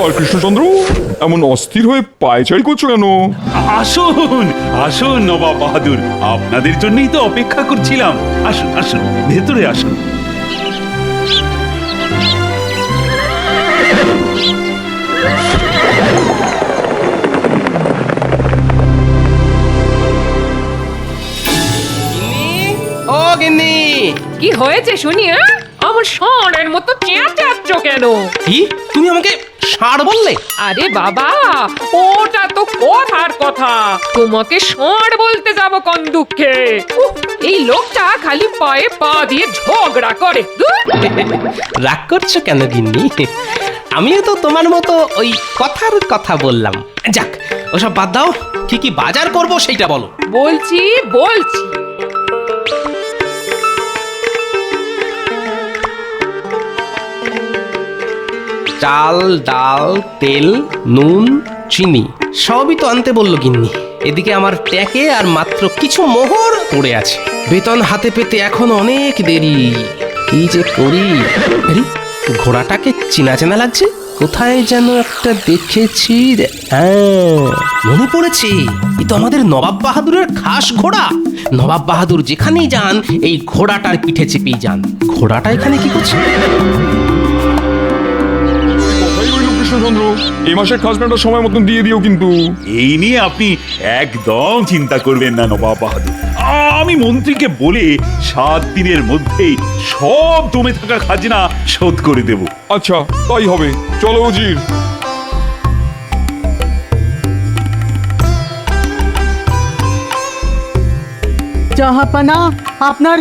ব্যাপার কৃষ্ণচন্দ্র, এমন অস্থির হয়ে পায়চারি করছো কেন? আসুন আসুন নবাব বাহাদুর, আপনাদের জন্যই তো অপেক্ষা করছিলাম। আসুন আসুন, ভেতরে আসুন। ও গিন্নি, কি হয়েছে শুনি? আমার ষাঁড়ের মতো চেঁচাচ্ছ কেন? কি তুমি আমাকে ষাঁড় বললে? আরে বাবা, ওটা তো কথার কথা। তোমাকে ষাঁড় বলতে যাব কোন দুঃখে? উফ, এই লোকটা খালি পায়ে পা দিয়ে ঝগড়া করে। ধুর! রাগ করছো কেন গিন্নি? আমিও তো তোমার মতো ওই কথার কথা বললাম। যাক, ওসব বাদ দাও, কি কি বাজার করব সেইটা বলো। বলছি বলছি চাল, ডাল, তেল, নুন, চিনি সবই তো আনতে বললো গিন্নি। এদিকে আমার ট্যাকে আর মাত্র কিছু মোহর পড়ে আছে। বেতন হাতে পেতে এখন অনেক দেরি। কি যে করি। আরে, ঘোড়াটাকে চেনা চেনা লাগছে, কোথায় যেন একটা দেখেছি। হ্যাঁ, মনে পড়েছে, এ তো আমাদের নবাব বাহাদুরের খাস ঘোড়া। নবাব বাহাদুর যেখানেই যান এই ঘোড়াটার পিঠে চেপেই যান। ঘোড়াটা এখানে কি করছে? কথাই রইল কৃষ্ণচন্দ্র, এই মাসের খাজনাটা সময় মতন দিয়ে দিও কিন্তু। এই নিয়ে আপনি একদম চিন্তা করবেন না নবাব বাহাদুর। আমি মন্ত্রীকে বলে 7 দিনের মধ্যেই সব জমে থাকা খাজনা শোধ করে দেব। আচ্ছা, তাই হবে। চলো উজির। জাহাপানা, আপনার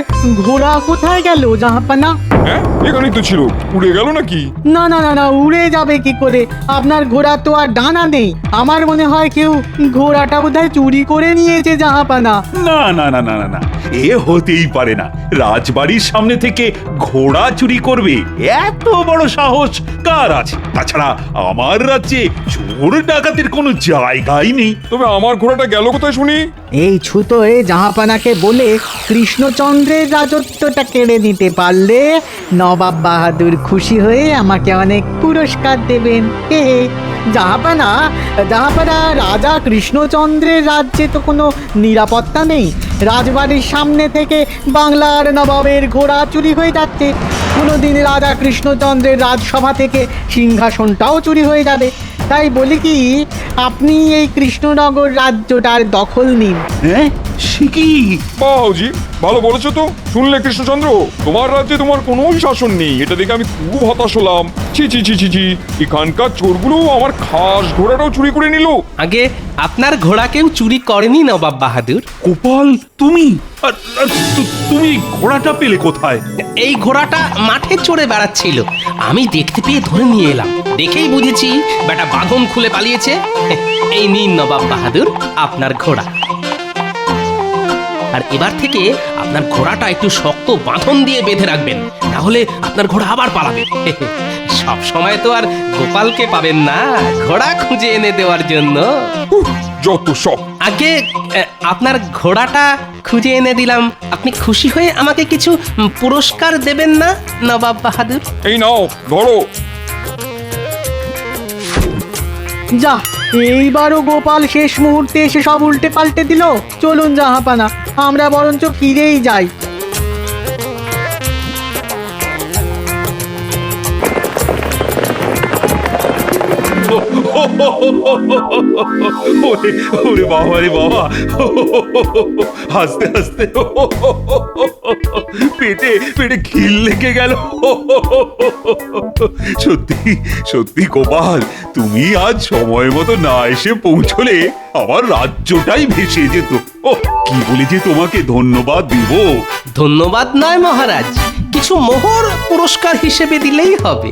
ঘোড়া কোথায় গেল জাহাপানা? হ্যাঁ, এখানেই তো ছিল, উড়ে গেল নাকি? না না না না, উড়ে যাবে কি করে? আপনার ঘোড়া তো আর ডানা নেই। আমার মনে হয় কেউ ঘোড়াটা বোধহয় চুরি করে নিয়েছে জাহাপানা। না না না না না না, এ হতেই পারে না। রাজবাড়ির সামনে থেকে ঘোড়া চুরি করবে এত বড় সাহস কার আছে? তাছাড়া আমার রাজ্যে চোর ডাকাতের কোনো জায়গাই নেই। তবে আমার ঘোড়াটা গেল কোথায় শুনি? এই ছুতোয় জাহাপানাকে বলে কৃষ্ণচন্দ্রের রাজত্বটা কেড়ে নিতে পারলে নবাব বাহাদুর খুশি হয়ে আমাকে অনেক পুরস্কার দেবেন। হে হে। জাহাপানা, জাহাপানা, রাজা কৃষ্ণচন্দ্রের রাজ্যে তো কোনো নিরাপত্তা নেই। রাজবাড়ির সামনে থেকে বাংলার নবাবের ঘোড়া চুরি হয়ে যাচ্ছে। কোনোদিন রাজা কৃষ্ণচন্দ্রের রাজসভা থেকে সিংহাসনটাও চুরি হয়ে যাবে। তাই বলি কি, আপনি এই কৃষ্ণনগর রাজ্যটার দখল নিন। হ্যাঁ, সে কি? বাহ উজির, ভালো বলেছো তো। শুনলে কৃষ্ণচন্দ্র, তোমার রাজ্যে তোমার কোনো শাসন নেই, এটা দেখে আমি খুব হতাশ হলাম। ছি ছি ছি ছি ছি, এখানকার চোরগুলো আমার খাস ঘোড়াটাও চুরি করে নিল। আগে আপনার ঘোড়া কেউ চুরি করেনি নবাব বাহাদুর। গোপাল, তুমি আর তুমি ঘোড়াটা পেলে কোথায়? এই ঘোড়াটা মাঠে চড়ে বেড়াচ্ছিল, আমি দেখতে পেয়ে ধরে নিয়ে এলাম। দেখেই বুঝেছি বেটা বাঁধন খুলে পালিয়েছে। এই নিন নবাব বাহাদুর আপনার ঘোড়া। আর এবার থেকে আপনার ঘোড়াটা একটু শক্ত বাঁধন দিয়ে বেঁধে রাখবেন, তাহলে আপনার ঘোড়া আবার পালাবে। সব সময় তো আর গোপালকে পাবেন না ঘোড়া খুঁজে এনে দেওয়ার জন্য। যত সব। আগে আপনার ঘোড়াটা খুঁজে এনে দিলাম, আপনি খুশি হয়ে আমাকে কিছু পুরস্কার দেবেন না নবাব বাহাদুর? এই নাও, ধরো। যা, এইবারও গোপাল শেষ মুহূর্তে এসে সব উল্টে পাল্টে দিল। চলুন জাহাপানা, আমরা বরঞ্চ ফিরেই যাই। ওরে ওরে বাবা রে বাবা, হাসতে হাসতে পেটে পেটে খিল লেগে গেল। সত্যি সত্যি গোপাল, তুমি আজ সময় মতো না এসে পৌঁছলে আমার রাজ্যটাই ভেসে যেত। ও, কি বলে যে তোমাকে ধন্যবাদ দিব। ধন্যবাদ নয় মহারাজ, কিছু মোহর পুরস্কার হিসেবে দিলেই হবে।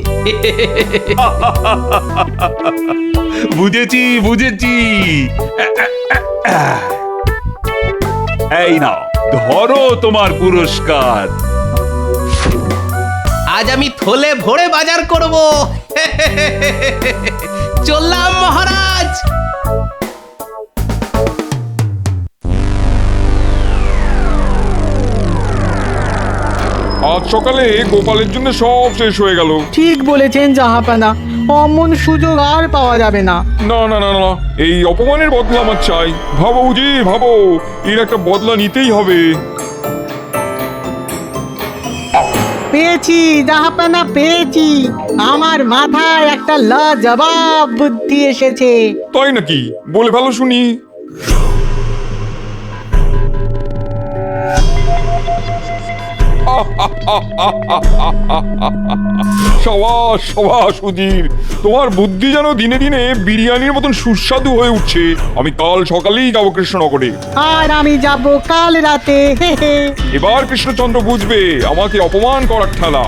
বুঝেছি বুঝেছি। এই নাও, ধরো তোমার পুরস্কার। আজ আমি থলে ভরে বাজার করব। চললাম মহারাজ। আজ সকালে গোপালের জন্য সব শেষ হয়ে গেল। ঠিক বলেছেন জাহাপানা, অমন সুযোগ আর পাওয়া যাবে না। না না না না, এই অপমানের বদলা আমার চাই। ভাবো বুঝি, ভাবো, এর একটা বদলা নিতেই হবে। পেয়েছি জাহাপানা, পেয়েছি। আমার মাথায় একটা লাজবাব বুদ্ধি এসেছে। তাই নাকি? বলে ভালো শুনি। সাবাস সাবাস উজির, তোমার বুদ্ধি যেন দিনে দিনে বিরিয়ানির মতন সুস্বাদু হয়ে উঠছে। আমি কাল সকালেই যাবো কৃষ্ণনগরে। আর আমি যাব কাল রাতে। হে হে। এবার কৃষ্ণচন্দ্র বুঝবে আমাকে অপমান করার ঠেলা।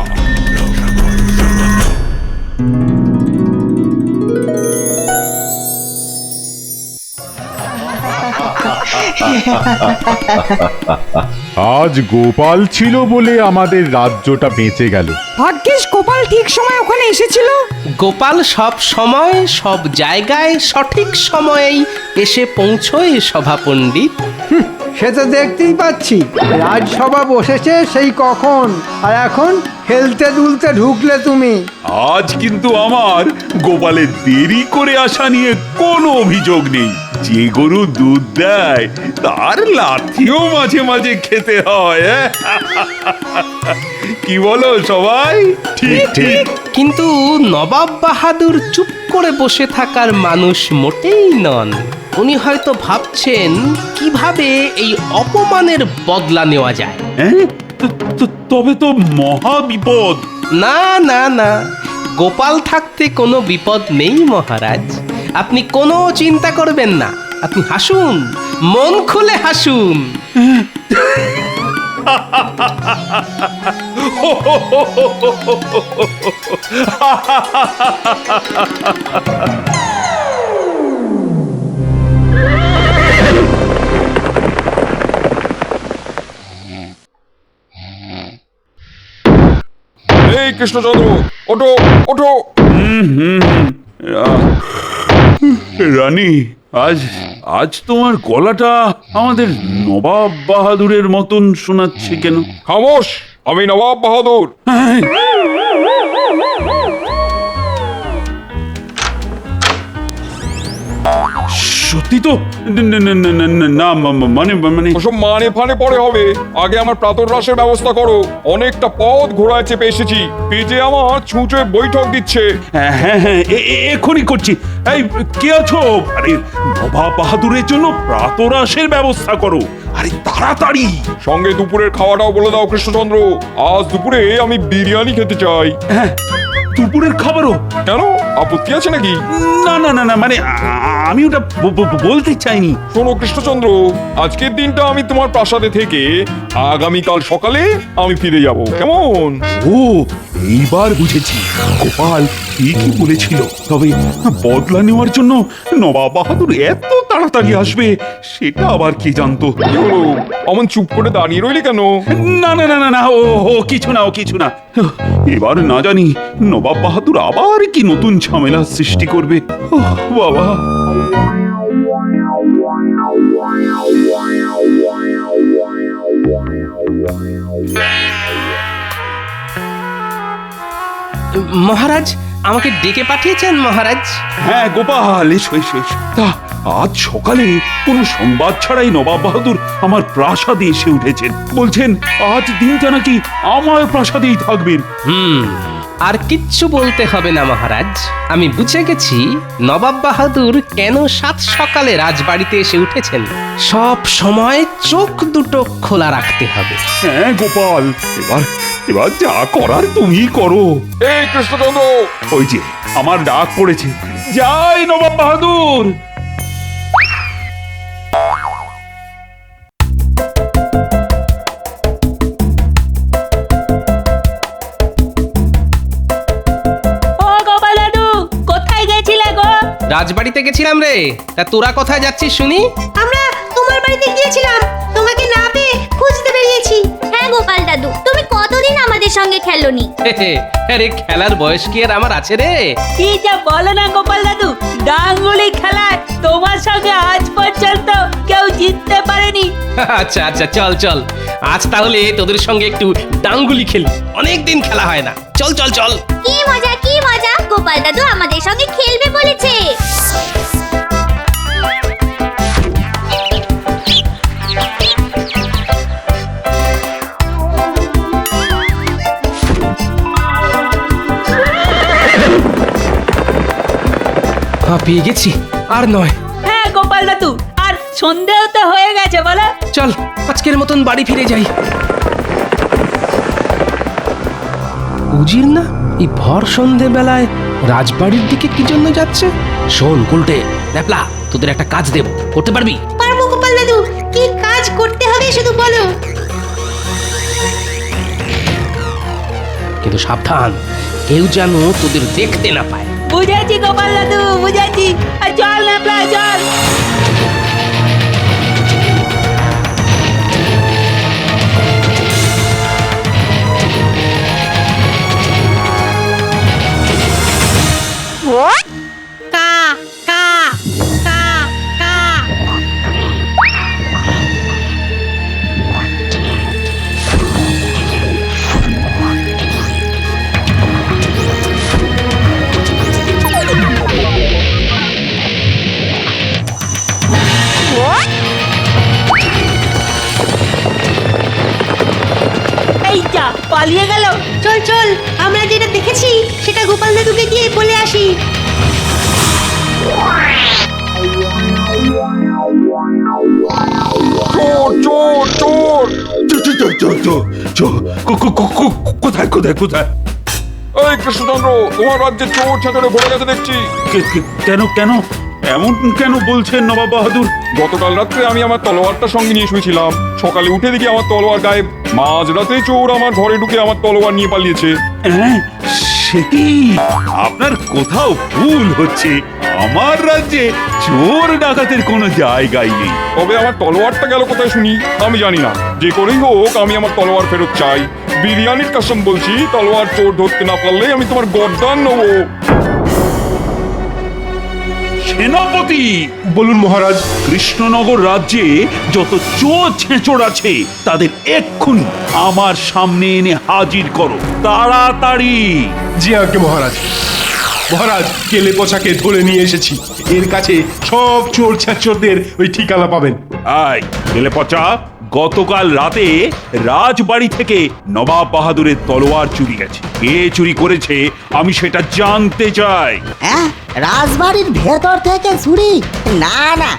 আজ গোপাল ছিল বলে আমাদের রাজ্যটা বেঁচে গেল। ভাগ্যিস গোপাল ঠিক সময় ওখানে এসেছিল। গোপাল সব সময় সব জায়গায় সঠিক সময়েই এসে পৌঁছয় সভা পণ্ডিত। সে তো দেখতেই পাচ্ছি, রাজসভা বসেছে সেই কখন, আর এখন হেলতে দুলতে ঢুকলে তুমি। আজ কিন্তু আমার গোপালের দেরি করে আসা নিয়ে কোনো অভিযোগ নেই। যে গরু দুধ দেয় তার লাঠিও মাঝে মাঝে খেতে হয়। কি বলো সবাই? ঠিক ঠিক। কিন্তু নবাব বাহাদুর চুপ করে বসে থাকার মানুষ মোটেই নন। উনি হয়তো ভাবছেন কিভাবে এই অপমানের বদলা নেওয়া যায়। হ্যাঁ? তবে তো মহা বিপদ। না না না, গোপাল থাকতে কোনো বিপদ নেই মহারাজ। আপনি কোনো চিন্তা করবেন না, আপনি হাসুন, মন খুলে হাসুন। এই কৃষ্ণচন্দ্র, ওঠো ওঠো। রানী, আজ আজ তোমার গলাটা আমাদের নবাব বাহাদুরের মতন শোনাচ্ছে কেন? খামোশ, আমি নবাব বাহাদুর। হ্যাঁ, সত্যি তো? না মানে মানে ওসব মানে ফানে পরে হবে, আগে আমার প্রাতরাশের ব্যবস্থা করো। অনেকটা পথ ঘোড়ায় চেপে এসেছি, পেটে আমার ছুঁচে বৈঠক দিচ্ছে। হ্যাঁ হ্যাঁ হ্যাঁ, এখনই করছি। এই, কে আছো? আরে নবাব বাহাদুরের জন্য প্রাতরাশের ব্যবস্থা করো। আরে তাড়াতাড়ি। সঙ্গে দুপুরের খাওয়াটাও বলে দাও কৃষ্ণচন্দ্র, আজ দুপুরে আমি বিরিয়ানি খেতে চাই। হ্যাঁ, দুপুরের খাবারও? কেন, আপত্তি আছে নাকি? না না না না, মানে আমি ওটা বলতে চাইনি। শোনো কৃষ্ণচন্দ্র, আজকের দিনটা আমি তোমার প্রাসাদে থেকে আগামীকাল সকালে আমি ফিরে যাব, কেমন? ও, এইবার বুঝেছি। গোপাল ঠিকই বলেছিল। তবে বদলা নেওয়ার জন্য নবাব বাহাদুর এত তাড়াতাড়ি আসবে সেটা আবার কে জানতো? কি হলো, অমন চুপ করে দাঁড়িয়ে রইলি কেন? না না না না না, ও কিছু না, ও কিছু না। এবার না জানি নবাব বাহাদুর আবার কি নতুন ঝামেলা সৃষ্টি করবে। ওহ, বাবা। মহারাজ, আমাকে ডেকে পাঠিয়েছেন মহারাজ? হ্যাঁ গোপাল, এসো এসো এসো। তা আজ সকালে কোনো সংবাদ ছাড়াই নবাব বাহাদুর আমার প্রাসাদে এসে উঠেছেন। বলছেন আজ দিনটা নাকি আমার প্রাসাদেই থাকবেন। আর কিচ্ছু বলতে হবে না মহারাজ, আমি বুঝে গেছি নবাব বাহাদুর কেন সাত সকালে রাজবাড়িতে এসে উঠেছেন। সব সময় চোখ দুটো খোলা রাখতে হবে। হ্যাঁ গোপাল, এবার এবার যা করার তুমি করো। এই কৃষ্ণচন্দ্র, ওই যে আমার ডাক পড়েছে, যাই নবাব বাহাদুর। রাজবাড়িতে গেছিলাম রে। তা তোরা কোথায় যাচ্ছিস শুনি? আমরা তোমার বাড়িতে গিয়েছিলাম, তোমাকে না পেয়ে খুঁজতে বেরিয়েছি। হ্যাঁ গোপাল দাদু, তুমি কতদিন আমাদের সঙ্গে খেলোনি? আরে খেলার বয়স কি আর আমার আছে রে? কি যা বলো না গোপাল দাদু, ডাঙ্গুলি খেলায় তোমার সঙ্গে আজ পর্যন্ত কেউ জিততে পারেনি। আচ্ছা আচ্ছা, চল চল, আজ তাহলে তোদের সঙ্গে একটু ডাঙ্গুলি খেলি। অনেকদিন খেলা হয় না, চল চল চল। কি মজা কি মজা, গোপাল দাদু আমাদের সঙ্গে খেলবে বলেছে। পেয়ে গেছি, আর নয়। হ্যাঁ গোপাল দাদু, আর সন্দেহ তো হয়ে গেছে বলো। চল আজকের মতন বাড়ি ফিরে যাই। উজির না এই ভর সন্ধে বেলায় রাজবাড়ির দিকে কি জন্য যাচ্ছে? শোন গুলটে, ন্যাপলা, তোদের একটা কাজ দেব, করতে পারবি? পারবো গোপাল দাদু, কি কাজ করতে হবে শুধু বলো। কিন্তু সাবধান, কেউ যেন তোদের দেখতে না পায়। বুঝেছি গোপাল দাদু, বুঝেছি। আর চল ন্যাপলা, চল। কা কা কা কা। এই যা, পালিয়ে গেল। চল চল, আমরা যেটা দেখেছি সেটা গোপাল দাদুকে গিয়ে বলে আসি। চোর চোর চোর! কোথায় কোথায় কোথায়? এই কৃষ্ণচন্দ্র, তোমার রাজ্যে চোর ছাঁচড়ে ভরে গেছে দেখছি। কেন কেন এমন কেন বলছেন নবাব বাহাদুর? গতকাল রাত্রে আমি আমার তলোয়ারটা সঙ্গে নিয়ে শুয়েছিলাম, সকালে উঠে দেখি আমার তলোয়ার গায়েব। মাঝরাতে চোর আমার ঘরে ঢুকে আমার তলোয়ার নিয়ে পালিয়েছে। হ্যাঁ, সে কি? আপনার কোথাও ভুল হচ্ছে। আমার রাজ্যে চোর ডাকাতের কোনো জায়গাই নেই। তবে আমার তলোয়ারটা গেল কোথায় শুনি? আমি জানি না। যে করেই হোক আমি আমার তলোয়ার ফেরত চাই। বিরিয়ানির কসম বলছি, তলোয়ার চোর ধরতে না পারলে আমি তোমার গর্দান নেবো। সেনাপতি! বলুন মহারাজ। কৃষ্ণনগর রাজ্যে যত চোর ছেঁচড় আছে তাদের এক্ষুনি আমার সামনে এনে হাজির করো, তাড়াতাড়ি। জি আজ্ঞে মহারাজ। মহারাজ, কেলে পচাকে ধরে নিয়ে এসেছি। এর কাছে সব চোর ছাঁচরদের ওই ঠিকানা পাবেন। আয় গেলে পচা, গতকাল রাতে রাজবাড়ি থেকে নবাব বাহাদুরের তলোয়ার চুরি গেছে। কে চুরি করেছে আমি সেটা জানতে চাই। হ্যাঁ, রাজবাড়ির ভেতর থেকে চুরি? না না,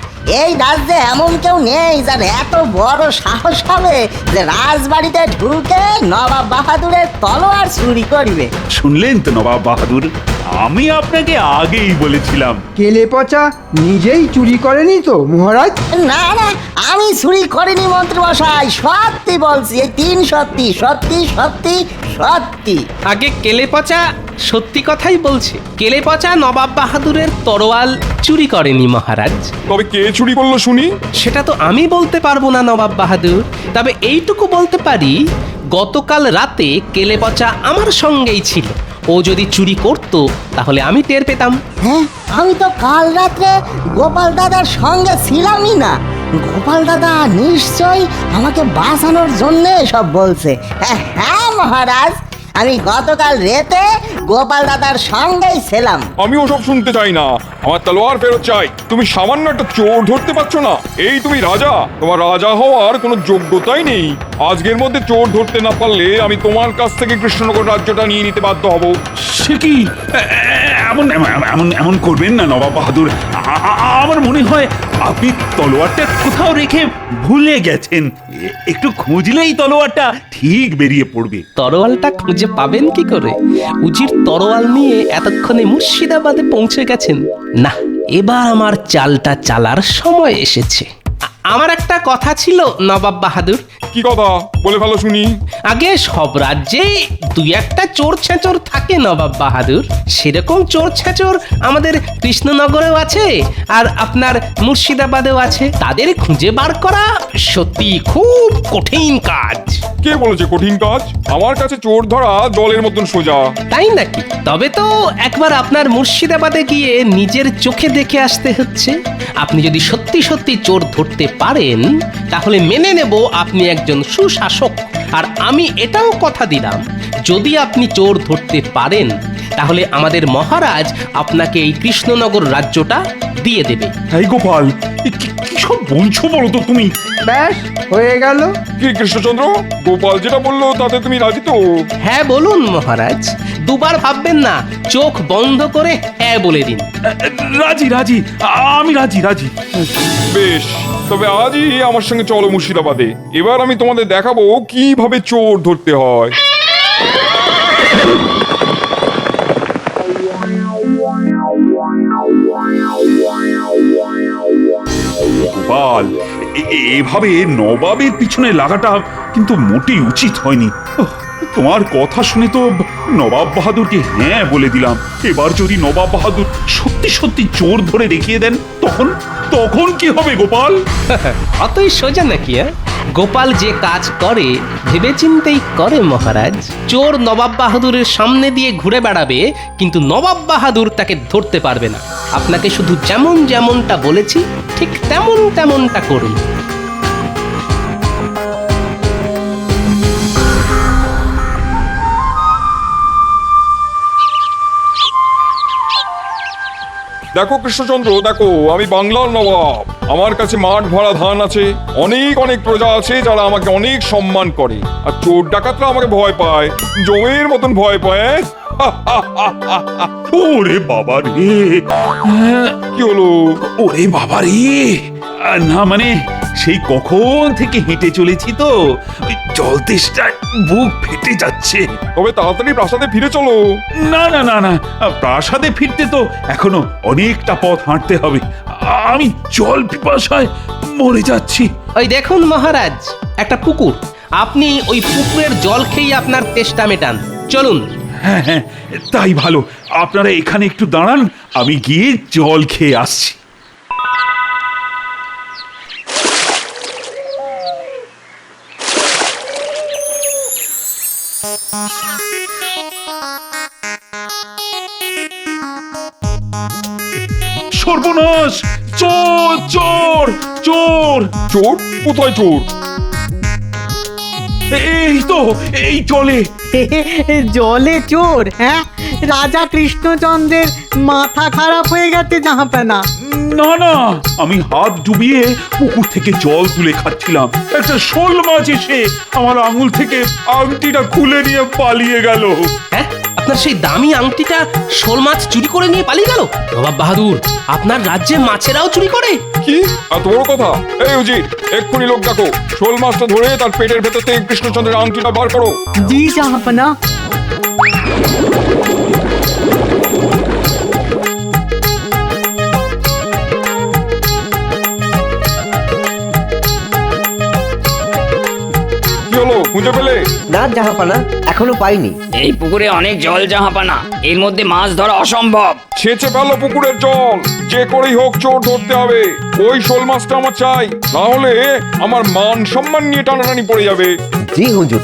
এই রাজ্যে এমন কেউ নেই যার এত বড় সাহস হবে যে রাজবাড়িতে ঢুকে নবাব বাহাদুরের তলোয়ার চুরি করবে। শুনলেন তো নবাব বাহাদুর, আমি আপনাকে আগেই বলেছিলাম। কেলে পচা নিজেই চুরি করেনি তো মহারাজ? না না, আমি চুরি করিনি মন্ত্রীমশাই, সত্যি বলছি। এই 3 সত্যি সত্যি সত্যি সত্যি। আগে কেলে পচা সত্যি কথাই বলছে। কেলে পচা নবাব বাহাদুরের তরোয়াল চুরি করেনি মহারাজ। তবে কে চুরি করলো শুনি? সেটা তো আমি বলতে পারবো না নবাব বাহাদুর, তবে এইটুকু বলতে পারি, গতকাল রাতে কেলে পচা আমার সঙ্গেই ছিল। ও যদি চুরি করতো তাহলে আমি টের পেতাম। হ্যাঁ, আমি তো কাল রাত্রে গোপাল দাদার সঙ্গে ছিলামই না। গোপাল দাদা নিশ্চয়ই আমাকে বাঁচানোর জন্য সব বলছে। হ্যাঁ মহারাজ, আমি গতকাল রাতে গোপাল দাদার সঙ্গেই ছিলাম। আমি ওসব শুনতে চাই না, আমার তলোয়ার ফেরত চাই। তুমি সামান্য একটা চোর ধরতে পারছো না? এই তুমি রাজা, তোমার রাজা হওয়ার কোনো যোগ্যতাই নেই। আজকের মধ্যে চোর ধরতে না পারলে আমি তোমার কাছ থেকে কৃষ্ণনগর রাজ্যটা নিয়ে নিতে বাধ্য হব। সে কি? এমন এমন এমন করবেন না নবাব বাহাদুর। আমার মনে হয় আপনি তলোয়ারটা কোথাও রেখে ভুলে গেছেন। একটু খুঁজলেই তলোয়ারটা ঠিক বেরিয়ে পড়বে। তরোয়ালটা খুঁজে পাবেন কি করে? উজির তরোয়াল নিয়ে এতক্ষণে মুর্শিদাবাদে পৌঁছে গেছেন। না, এবার আমার চালটা চালার সময় এসেছে। আমার একটা কথা ছিল নবাব বাহাদুর। কি কথা? বলে ভালো শুনি। আগে সব রাজ্যে 2-1টা চোর ছেঁচড় থাকে নবাব বাহাদুর। সেরকম চোর ছেঁচড় আমাদের কৃষ্ণনগরেও আছে, আর আপনার মুর্শিদাবাদেও আছে। তাদের খুঁজে বার করা সত্যি খুব কঠিন কাজ। কে বলেছে কঠিন কাজ? আমার কাছে চোর ধরা জলের মতন সোজা। তাই নাকি? তবে তো একবার আপনার মুর্শিদাবাদে গিয়ে নিজের চোখে দেখে আসতে হচ্ছে। আপনি যদি সত্যি সত্যি চোর ধরতে পারেন তাহলে মেনে নেব আপনি একজন সুশাসক। আর আমি এটাও কথা দিলাম, যদি আপনি চোর ধরতে পারেন তাহলে আমাদের মহারাজ আপনাকে এই কৃষ্ণনগর রাজ্যটা দিয়ে দেবে। এই গোপাল, কি সব বলছো বলো তো তুমি? ব্যাস হয়ে গেল। কি কৃষ্ণচন্দ্র, গোপাল যেটা বললো তাতে তুমি রাজি তো? হ্যাঁ বলুন মহারাজ, দুবার ভাববেন না, চোখ বন্ধ করে হ্যাঁ বলে দিন। রাজি রাজি, আমি রাজি রাজি। বেশ, তবে আজই আমার সঙ্গে চলো মুর্শিদাবাদে। এবার আমি তোমাদের দেখাবো কিভাবে চোর ধরতে হয়। গোপাল, এভাবে নবাবের পিছনে লাগাটা কিন্তু মোটেই উচিত হয়নি। তোমার কথা শুনে তো নবাব বাহাদুরকে হ্যাঁ বলে দিলাম। এবার যদি নবাব বাহাদুর সত্যি সত্যি চোর ধরে দেখিয়ে দেন, তখন তখন কি হবে গোপাল? অতই সোজা নাকি? গোপাল যে কাজ করে ভেবেচিন্তেই করে মহারাজ। চোর নবাব বাহাদুরের সামনে দিয়ে ঘুরে বেড়াবে, কিন্তু নবাব বাহাদুর তাকে ধরতে পারবে না। আপনাকে শুধু যেমন যেমনটা বলেছি ঠিক তেমন তেমনটা করুন। দেখো কৃষ্ণচন্দ্র, দেখো আমি বাংলার নবাব। আমার কাছে মাঠ ভরা ধান আছে, অনেক অনেক প্রজা আছে যারা আমাকে অনেক সম্মান করে। আর চোর ডাকাতরা আমাকে ভয় পায়, জমের মতন ভয় পায়। ওরে বাবা রে! কি হলো? ওরে বাবা রে! না মানে সেই কখন থেকে হেঁটে চলেছি তো, ওই জল তেষ্টায় বুক ফেটে যাচ্ছে। তবে তাড়াতাড়ি প্রাসাদে ফিরে চলো। না না না না, প্রাসাদে ফিরতে তো এখনো অনেকটা পথ হাঁটতে হবে। আমি জল পিপাসায় মরে যাচ্ছি। ওই দেখুন মহারাজ, একটা পুকুর। আপনি ওই পুকুরের জল খেয়ে আপনার তেষ্টা মেটান। চলুন। হ্যাঁ হ্যাঁ, তাই ভালো। আপনারা এখানে একটু দাঁড়ান, আমি গিয়ে জল খেয়ে আসছি। সর্বনাশ! চোর চোর চোর! চোর? কোথায় চোর? এই তো, এই জলে। জলে চোর? হ্যাঁ, রাজা কৃষ্ণচন্দ্রের মাথা খারাপ হয়ে গেছে জাহাপানা। না না, আমি হাত ডুবিয়ে পুকুর থেকে জল তুলে খাচ্ছিলাম। একটা শোল মাছ এসে আমার আঙুল থেকে আংটিটা খুলে নিয়ে পালিয়ে গেল। হ্যাঁ, আপনার সেই দামি আংটিটা শোল মাছ চুরি করে নিয়ে পালিয়ে গেল? নবাব বাহাদুর, আপনার রাজ্যে মাছেরাও চুরি করে? কি এত বড় কথা? এই উজির, এক্ষুনি লোক ডাকো, শোল মাছটা ধরে তার পেটের ভেতর থেকে কৃষ্ণচন্দ্রের আংটিটা বার করো। জি জাহাপানা। কি হলো, খুঁজে পেলে? না জাহাপানা, এখনো পাইনি। এই পুকুরে অনেক জল জাহাপানা, এর মধ্যে মাছ ধরা অসম্ভব। ছেঁচে ফেলো পুকুরের জল, যে করেই হোক চোর ধরতে হবে। ওই শোল মাছটা আমার চাই, না হলে আমার মান সম্মান নিয়ে টানাটানি পড়ে যাবে। জি হুজুর।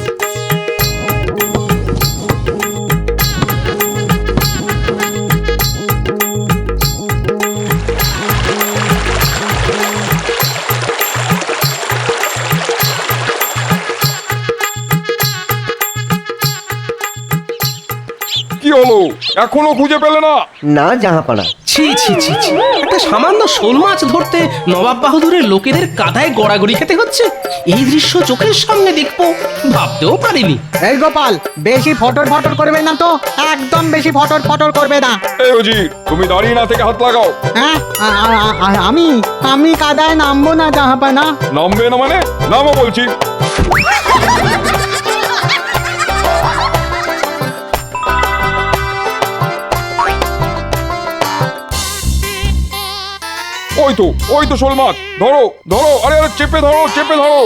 কি হলো, এখনো খুঁজে পেলে না? না জাহাপানা। ছি ছি ছি ছি, একটা সামান্য শোল মাছ ধরতে নবাব বাহাদুরের লোকেদের কাঁধায় গড়াগড়ি খেতে হচ্ছে। এই দৃশ্য চোখের সামনে দেখবো ভাবতেও পারিনি। এই গোপাল, বেশি ফটর ফটর করবে না তো, একদম বেশি ফটর ফটর করবে না। এই উজির, তুমি দাঁড়িয়ে না থেকে হাত লাগাও। হ্যাঁ, আমি কাদায় নামবো না জাহাপানা। নামবে না মানে? নামো বলছি। ওই তো শোল মাছ, ধরো ধরো, আরে আরে চেপে ধরো, চেপে ধরো।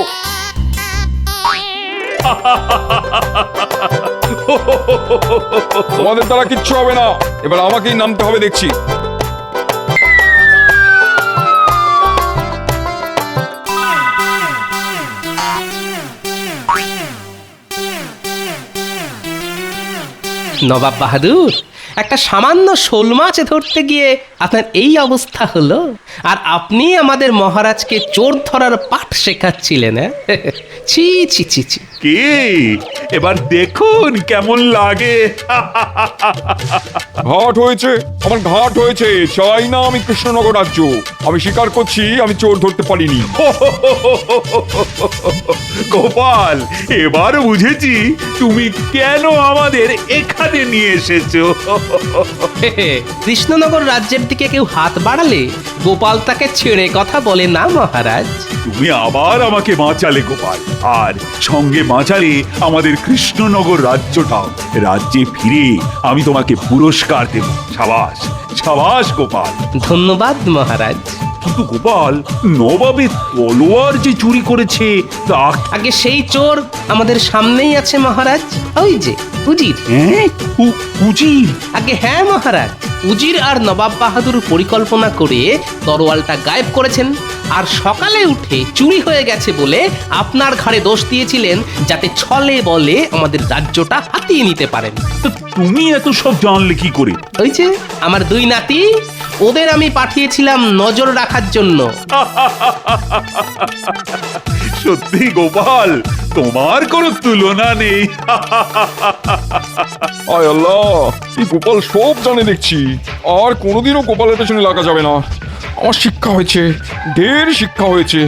তোমাদের দ্বারা কিচ্ছু হবে না, এবার আমাকেই নামতে হবে দেখছি। নবাব বাহাদুর, একটা সামান্য শোল মাছ ধরতে গিয়ে আপনার এই অবস্থা হলো, আর আপনি আমাদের মহারাজকে চোর ধরার পাঠ শেখাচ্ছিলেন। ছি ছি ছি ছি। কি এবার দেখুন কেমন লাগে। ঘাট হয়েছে, আমার ঘাট হয়েছে। চাই না আমি কৃষ্ণনগর রাজ্য। আমি স্বীকার করছি আমি চোর ধরতে পারিনি। গোপাল, এবার বুঝেছি তুমি কেন আমাদের এখানে নিয়ে এসেছো। কৃষ্ণনগর রাজ্যের দিকে কেউ হাত বাড়ালে গোপাল তাকে ছেড়ে কথা বলে না মহারাজ। তুমি আবার আমাকে বাঁচালে গোপাল, আর সঙ্গে বাঁচালে আমাদের কৃষ্ণনগর রাজ্যটাও। রাজ্যে ফিরে আমি তোমাকে পুরস্কার দেব। সাবাস সাবাস গোপাল। ধন্যবাদ মহারাজ। কিন্তু গোপাল, নবাবের তলোয়ার যে চুরি করেছে তা আগে সেই চোর আমাদের সামনেই আছে মহারাজ, ওই যে উজির। হ্যাঁ, উজির। আগে হ্যাঁ মহারাজ, উজির আর নবাব বাহাদুর পরিকল্পনা করে তরোয়ালটা গায়েব করেছেন, আর সকালে উঠে চুরি হয়ে গেছে বলে আপনার ঘাড়ে দোষ দিয়েছিলেন, যাতে ছলে বলে আমাদের রাজ্যটা হাতিয়ে নিতে পারেন। তো তুমি এত সব জানলে কি করে? ওই যে আমার দুই নাতি, ওদের আমি পাঠিয়েছিলাম নজর রাখার জন্য। সত্যি গোপাল, তোমার কোনো তুলনা নেই। আয় আল্লাহ, এই গোপাল সব জানে দেখছি। আর কোনোদিনও গোপালের পেছনে লাগা যাবে না। আমার শিক্ষা হয়েছে, ঢের শিক্ষা হয়েছে।